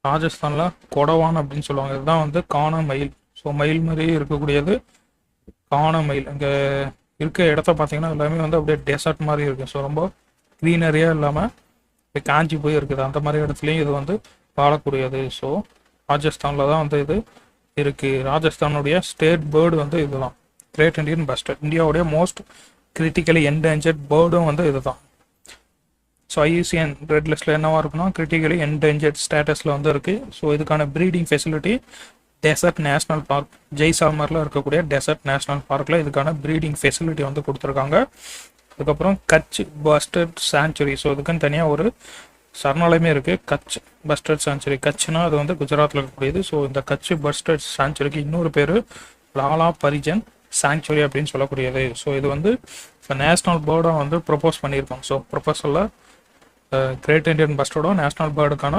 ராஜஸ்தானில் கொடவான் அப்படின்னு சொல்லுவாங்க. இதுதான் வந்து காண மயில். ஸோ மயில் மாதிரியே இருக்கக்கூடியது காண மயில். இங்கே இருக்க இடத்த பார்த்தீங்கன்னா எல்லாமே வந்து அப்படியே டெசர்ட் மாதிரி இருக்குது. ஸோ ரொம்ப க்ரீனரியாக இல்லாமல் இப்போ காஞ்சி போய் இருக்குது. அந்த மாதிரி இடத்துலையும் இது வந்து வாழக்கூடியது. ஸோ ராஜஸ்தானில் தான் வந்து இது இருக்குது. ராஜஸ்தானுடைய ஸ்டேட் பேர்டு வந்து இதுதான், கிரேட் இண்டியன் பஸ்டர்ட். இந்தியாவுடைய மோஸ்ட் கிரிட்டிக்கலி என்டேஞ்சர்ட் பேர்டும் வந்து இதுதான். ஸோ ஐயூசிஎன் ரெட் லிஸ்ட்டில் என்னவா இருக்குன்னா கிரிட்டிக்கலி என்டேஞ்சர்ட் ஸ்டேட்டஸில் வந்து இருக்குது. ஸோ இதுக்கான breeding facility desert national park, ஜெய்சால்மரில் இருக்கக்கூடிய டெசர்ட் நேஷ்னல் பார்க்கில் இதுக்கான ப்ரீடிங் ஃபெசிலிட்டி வந்து கொடுத்துருக்காங்க. அதுக்கப்புறம் கட்ச் பஸ்டர்ட் சாங்சுரி. ஸோ இதுக்குன்னு தனியாக ஒரு சரணாலயமே இருக்குது, கட்ச் பஸ்டர்ட் சாங்சுரி. கட்ச்னா அது வந்து குஜராத்தில் இருக்கக்கூடியது. ஸோ இந்த கட்ச் பஸ்டர்ட் சாங்சுரிக்கு இன்னொரு பேர் லாலா பரிஜன் சாங்சுரி அப்படின்னு சொல்லக்கூடியது. ஸோ இது வந்து நேஷ்னல் பேர்டாக வந்து ப்ரொப்போஸ் பண்ணியிருக்கோம். ஸோ ப்ரொபோசலில் கிரேட் இண்டியன் பஸ்டர்டோ நேஷ்னல் பேர்டுக்கான